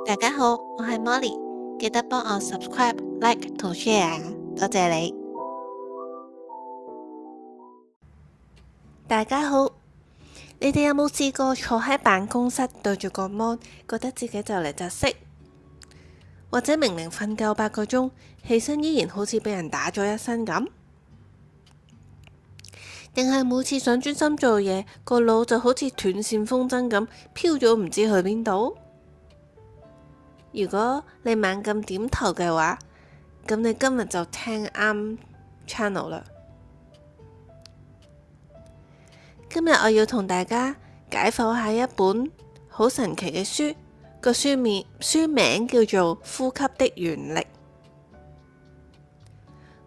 大家好，我係 Molly，記得幫我 subscribe、like 同 share，多謝你。大家好，你哋有冇試過坐喺辦公室對住個 mon，覺得自己就嚟窒息，或者明明瞓夠8個鐘，起身依然好似俾人打咗一身咁？定係每次想專心做嘢，個腦就好似斷線風箏咁飄咗唔知去邊度？如果你猛咁點頭嘅話，咁你今日就聽啱 channel 啦。今日我要同大家解剖下一本好神奇嘅書，個書名叫做《呼吸的原力》。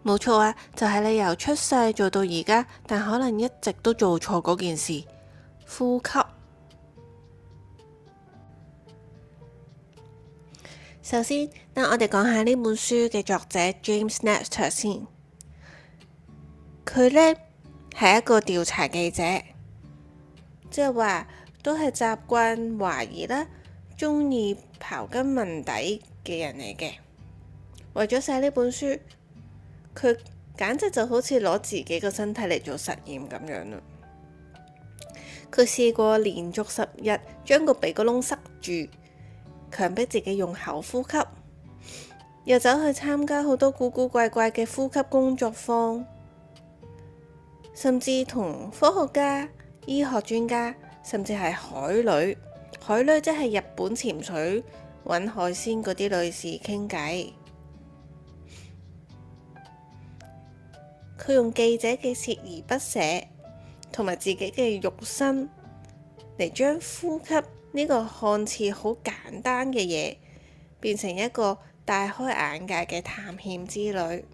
冇錯啊，就係你由出世做到而家，但可能一直都做錯嗰件事——呼吸。首先，等我哋講下呢本書嘅作者 James Nestor 先。佢呢係一個調查記者，即係話都係習慣懷疑啦，鍾意刨根問底嘅人嚟嘅。為咗寫呢本書，佢簡直就好似攞自己個身體嚟做實驗咁樣啦。佢試過連續10日將個鼻哥窿塞住，強迫自己用口呼吸，又走去參加好多古古怪怪嘅呼吸工作坊，甚至同科學家、醫學專家，甚至係海女即係日本潛水揾海鮮嗰啲女士傾偈。佢用記者嘅鍥而不捨，同埋自己嘅肉身嚟將呼吸呢個看似好簡單嘅嘢，變成一個大開眼界嘅探險之旅。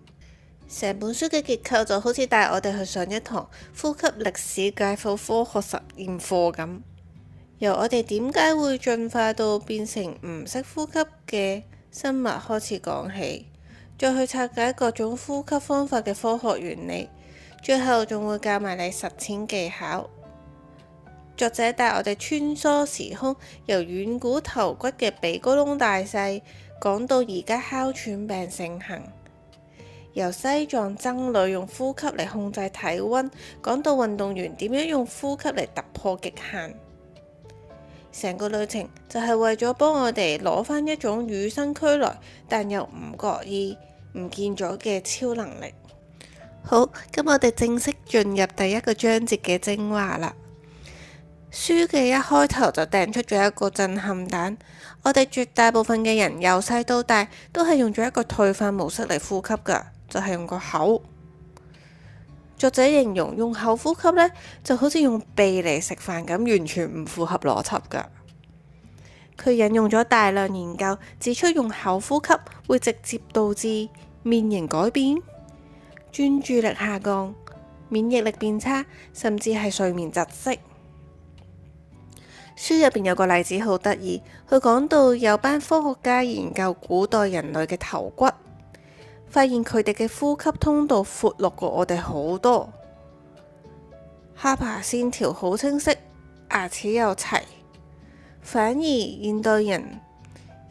成本書嘅結構就好似帶我哋去上一堂呼吸歷史解剖科學實驗課咁，由我哋點解會進化到變成唔識呼吸嘅生物開始講起，再去拆解各種呼吸方法嘅科學原理，最後仲會教埋你實踐技巧。作者帶我哋穿梭時空，由遠古頭骨嘅鼻哥窿大細講到而家哮喘病盛行，由西藏僧侶用呼吸嚟控制體溫，講到運動員點樣用呼吸嚟突破極限。成個旅程就係為咗幫我哋攞返一種與生俱來但又唔覺意唔見咗嘅超能力。好，咁我哋正式進入第一個章節嘅精華啦。書嘅一開頭就掟出咗一個震撼彈，我哋絕大部分嘅人由細到大都係用咗一個退化模式嚟呼吸㗎，就係用個口。作者形容用口呼吸呢，就好似用鼻嚟食飯咁，完全唔符合邏輯㗎。佢引用咗大量研究，指出用口呼吸會直接導致面型改變、專注力下降、免疫力變差，甚至係睡眠窒息。書入邊有個例子好得意，佢講到有班科學家研究古代人類嘅頭骨，發現佢哋嘅呼吸通道闊落過我哋好多，下巴線條好清晰，牙齒又齊。反而現代人，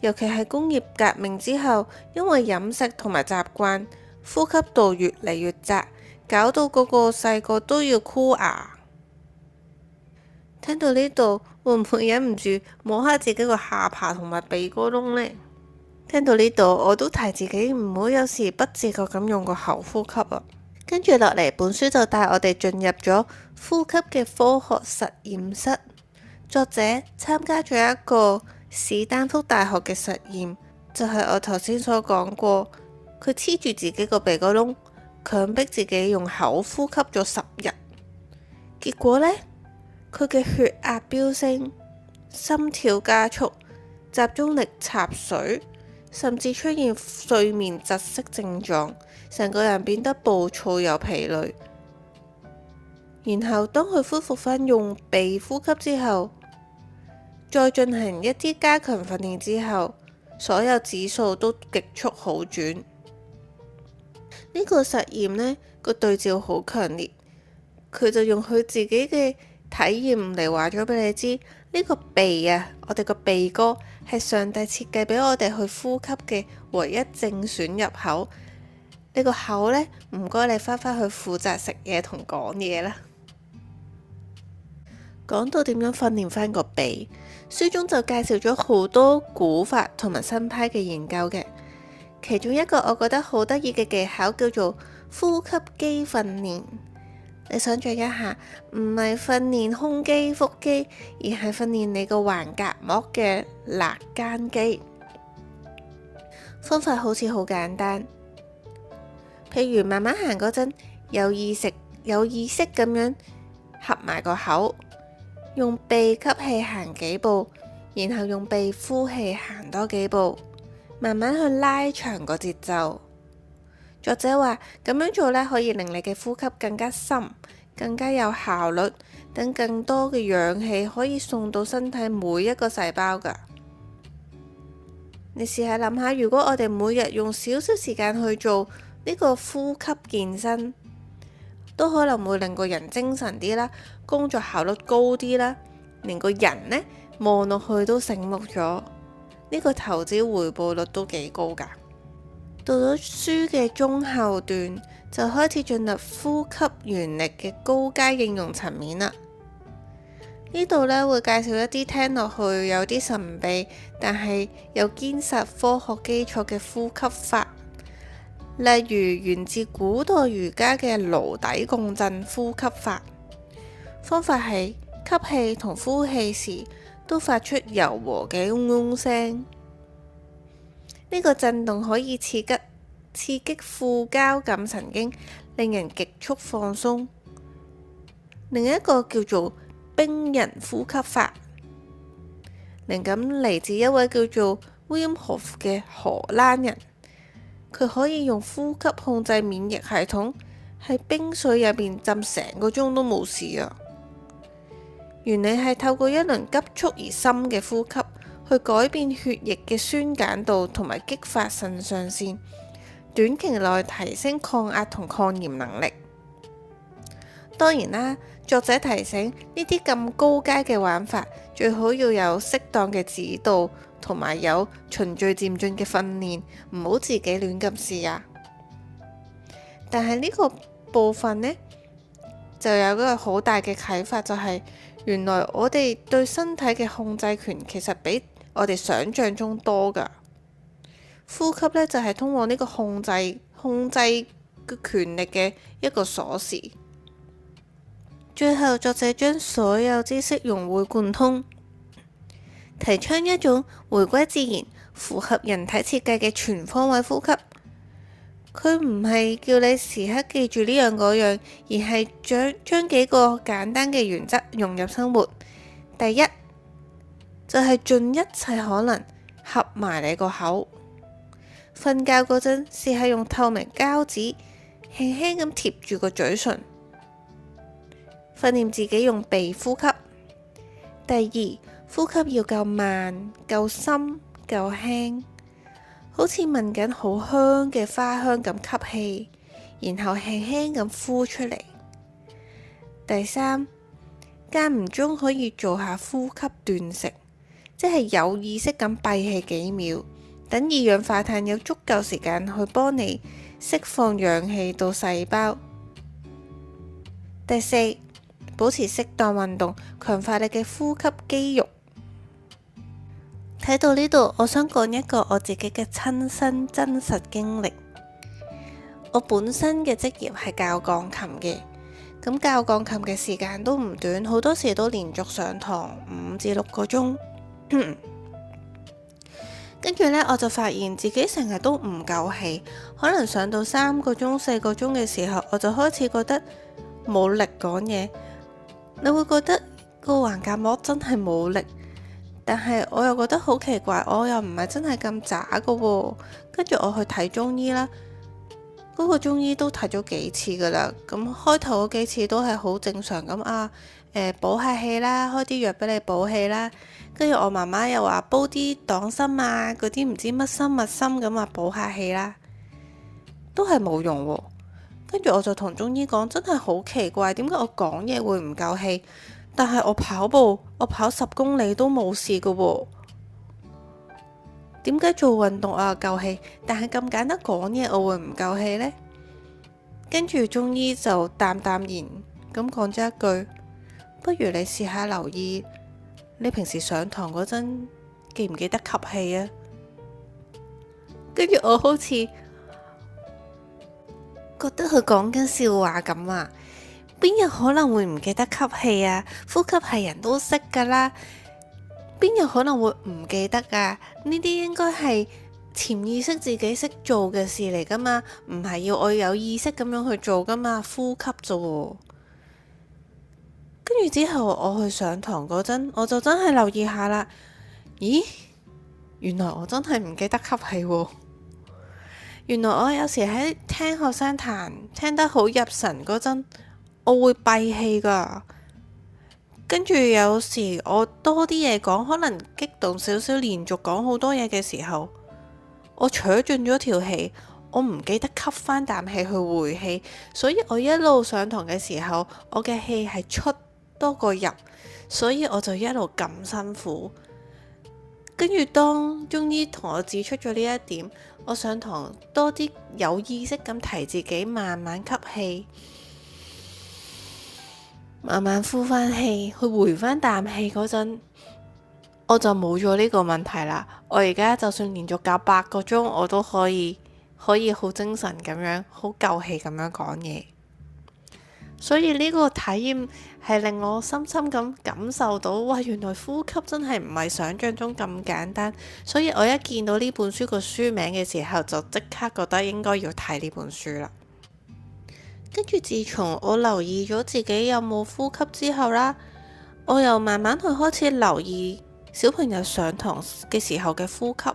尤其係工業革命之後，因為飲食同埋習慣，呼吸道越嚟越窄，搞到個個細個都要箍牙。聽到呢度，會唔會忍唔住摸下自己個下巴同埋鼻哥窿呢？聽到呢度，我都提自己唔好有時不自覺咁用個口呼吸啊。跟住落嚟，本書就帶我哋進入咗呼吸嘅科學實驗室。作者參加咗一個史丹福大學嘅實驗，就係我頭先所講過，佢黐住自己個鼻哥窿，強迫自己用口呼吸咗10日。結果呢，佢嘅血壓飆升、心跳加速、集中力插水，甚至出現睡眠窒息症狀，成個人變得暴躁又疲累。然後當佢恢復返用鼻呼吸之後，再進行一啲加強訓練之後，所有指數都極速好轉。呢個實驗呢個對照好強烈，佢就用佢自己嘅體驗嚟話咗俾你知，呢個鼻啊，我哋個鼻哥係上帝設計俾我哋去呼吸嘅唯一正選入口。你個口呢，唔該你返返去負責食嘢同講嘢啦。講到點樣訓練返個鼻，書中就介紹咗好多古法同埋新派嘅研究嘅。其中一個我覺得好得意嘅技巧叫做呼吸肌訓練。你想象一下，唔係訓練胸肌、腹肌，而係訓練你個橫膈膜嘅肋間肌。方法好似好簡單，譬如慢慢行嗰陣，有意識咁樣合埋個口，用鼻吸氣行幾步，然後用鼻呼氣行多幾步，慢慢去拉長個節奏。作者話咁樣做呢，可以令你嘅呼吸更加深，更加有效率，等更多嘅氧氣可以送到身體每一個細胞㗎。你試下諗下，如果我哋每日用少少時間去做呢個呼吸健身，都可能會令個人精神啲啦，工作效率高啲啦，連個人呢望落去都醒目咗。呢個投資回報率都幾高㗎。到咗書嘅中後段，就開始進入呼吸原理嘅高階應用層面啦。呢度呢會介紹一啲聽落去有啲神秘，但係又堅實科學基礎嘅呼吸法，例如源自古代瑜伽嘅顱底共振呼吸法。方法係吸氣同呼氣時都發出柔和嘅嗡嗡聲。呢個震動可以刺激副交感神經，令人極速放鬆。另一個叫做冰人呼吸法，靈感嚟自一位叫做 Wim Hof 嘅荷蘭人，佢可以用呼吸控制免疫系統，喺冰水入邊浸成個鐘都冇事啊。原理係透過一輪急速而深嘅呼吸，去改變血液嘅酸鹼度同埋激發腎上腺，短期內提升抗壓同抗炎能力。當然啦，作者提醒呢啲咁高階嘅玩法，最好要有適當嘅指導，同埋有循序漸進嘅訓練，唔好自己亂咁試啊。但係呢個部分呢，就有一個好大嘅啟發，就係原來我哋對身體嘅控制權其實比我哋想象中多㗎。呼吸呢，就係通往呢個控制嘅權力嘅一個鎖匙。最後，作者將所有知識融會貫通，提倡一種回歸自然、符合人體設計嘅全方位呼吸。佢唔係叫你時刻記住呢樣嗰樣，而係將幾個簡單嘅原則融入生活。第一，就係盡一切可能合埋你個口。瞓覺嗰陣，試下用透明膠紙輕輕咁貼住個嘴唇，訓練自己用鼻呼吸。第二，呼吸要夠慢、夠深、夠輕，好似聞緊好香嘅花香咁吸氣，然後輕輕咁呼出嚟。第三，間唔中可以做下呼吸斷食，即係有意識咁閉氣幾秒，等二氧化碳有足夠時間去幫你釋放氧氣到細胞。第四，保持適當運動，強化你嘅呼吸肌肉。睇到呢度，我想講一個我自己嘅親身真實經歷。我本身嘅職業係教鋼琴嘅，咁教鋼琴嘅時間都唔短，好多時都連續上堂5至6個鐘。跟住呢，我就發現自己成日都唔夠氣，可能上到3個鐘、4個鐘嘅時候，我就開始覺得冇力講嘢。你會覺得個橫膈膜真係冇力，但係我又覺得好奇怪，我又唔係真係咁渣噶喎。跟住我去睇中醫啦，嗰個中醫都睇咗幾次噶啦。咁開頭嗰幾次都係好正常咁啊，補下氣啦，開啲藥俾你補氣啦。跟住我媽媽又話煲啲黨參啊，嗰啲唔知乜參乜參咁話補下氣啦，都係冇用喎。跟住我就同中醫講，真係好奇怪，點解我講嘢會唔夠氣，但係我跑10公里都冇事㗎喎。點解做運動我又夠氣，但係咁簡單講嘢我會唔夠氣呢？跟住中醫就淡淡然咁講咗一句：不如你試下留意你平時上堂嗰陣記唔記得吸氣啊？跟住我好似覺得佢講緊笑話咁啊！邊有可能會唔記得吸氣啊？呼吸係人都識噶啦，邊有可能會唔記得啊？呢啲應該係潛意識自己識做嘅事嚟噶嘛，唔係要我有意識咁樣去做噶嘛，呼吸啫。跟住之後我去上堂嗰陣，我就真係留意下啦。咦，原來我真係唔記得吸氣喎。原來我有時喺聽學生彈聽得好入神嗰陣，我會閉氣噶。跟住有時我多啲嘢講，可能激動少少，連續講好多嘢嘅時候，我扯進咗條氣，我唔記得吸翻啖氣去回氣，所以我一路上堂嘅時候，我嘅氣係出多過入，所以我就一路咁辛苦。跟住當中醫同我指出咗呢一點，我上堂多啲有意識咁提自己慢慢吸氣，慢慢呼翻氣，去回翻啖氣嗰陣，我就冇咗呢個問題啦。我而家就算連續教8個鐘，我都可以好精神咁樣，好夠氣咁樣講嘢。所以呢個體驗係令我深深咁感受到，哇！原來呼吸真係唔係想象中咁簡單。所以我一見到呢本書個書名嘅時候，就即刻覺得應該要睇呢本書啦。跟住自從我留意咗自己有冇呼吸之後啦，我又慢慢去開始留意小朋友上堂嘅時候嘅呼吸。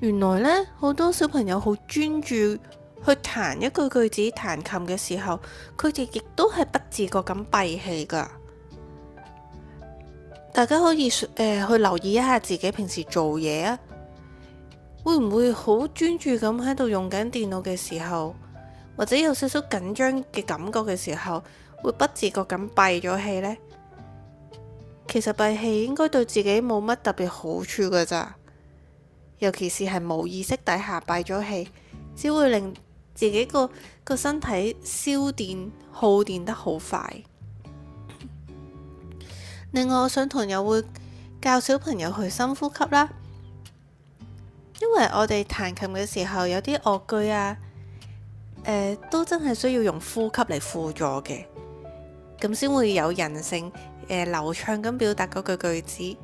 原來呢，好多小朋友好專注去彈一句句子，彈琴嘅時候，佢哋亦都係不自覺咁閉氣噶。大家可以去留意一下自己平時做嘢啊，會唔會好專注咁喺度用緊電腦嘅時候，或者有少少緊張嘅感覺嘅時候，會不自覺咁閉咗氣呢？其實閉氣應該對自己冇乜特別好處噶咋，尤其是係冇意識底下閉咗氣，只會令自己個身體燒電耗電得好快。另外，我上堂又會教小朋友去深呼吸啦，因為我哋彈琴嘅時候有啲樂句啊，都真係需要用呼吸嚟輔助嘅，咁先會有人性，流暢咁表達嗰句句子。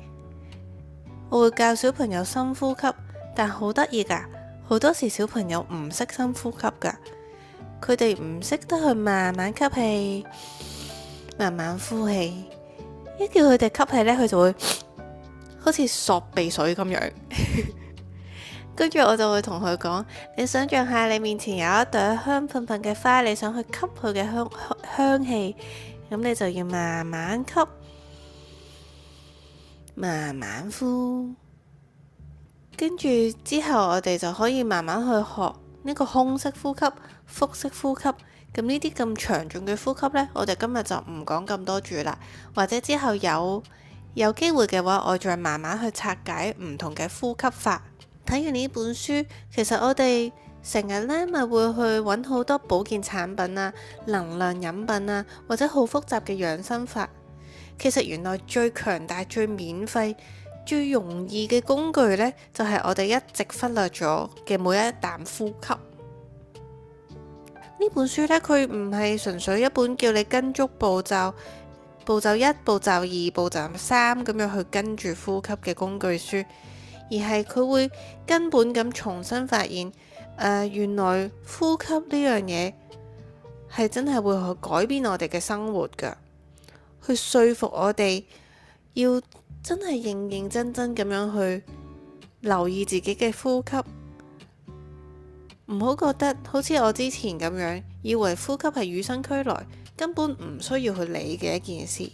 我會教小朋友深呼吸，但好得意噶。好多時小朋友唔識深呼吸噶，佢哋唔識得去慢慢吸氣，慢慢呼氣。一叫佢哋吸氣呢，佢就會好似索鼻水咁樣。跟住我就會同佢講：你想象下你面前有一朵香噴噴嘅花，你想去吸佢嘅香氣，咁你就要慢慢吸，慢慢呼。跟住之後，我哋就可以慢慢去學呢個胸式呼吸、腹式呼吸。咁呢啲咁詳盡嘅呼吸呢，我哋今日就唔講咁多住啦。或者之後有機會嘅話，我再慢慢去拆解唔同嘅呼吸法。睇完呢本書，其實我哋成日呢咪會去揾好多保健產品啊、能量飲品啊，或者好複雜嘅養生法。其實原來最強大、最免費、最容易嘅工具呢，就係我哋一直忽略咗嘅每一啖呼吸。呢本書呢，佢唔係純粹一本叫你跟足步驟，步驟1、步驟2、步驟3咁樣去跟住呼吸嘅工具書，而係佢會根本咁重新發現，原來呼吸呢樣嘢係真係會去改變我哋嘅生活噶，去說服我哋要真係認認真真咁樣去留意自己嘅呼吸，唔好覺得好似我之前咁樣，以為呼吸係與生俱來，根本唔需要去理嘅一件事。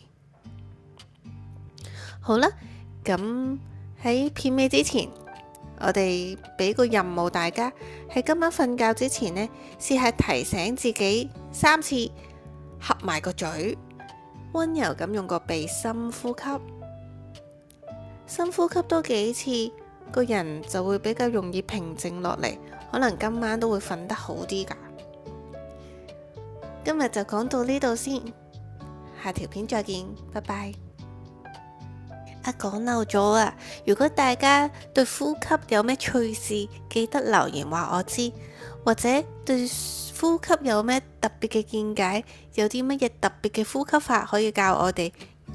好啦，咁喺片尾之前，我哋俾個任務大家，喺今晚瞓覺之前呢，試下提醒自己3次，合埋個嘴，溫柔咁用個鼻深呼吸。深呼吸多幾次，個人就會比較容易平靜落嚟，可能今晚都會瞓得好啲㗎。今日就講到呢度先，下條片再見，拜拜。講漏咗啊！如果大家對呼吸有咩趣事，記得留言話我知，或者對呼吸有咩特別嘅見解，有啲乜嘢特別嘅呼吸法可以教我哋，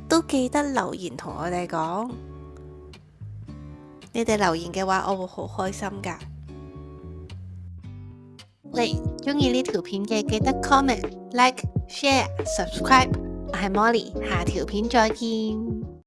都記得留言同我哋講。你哋留言嘅話，我會好開心㗎。你鍾意呢條片嘅，記得 comment、like、share、subscribe。我係 Molly，下條片再見。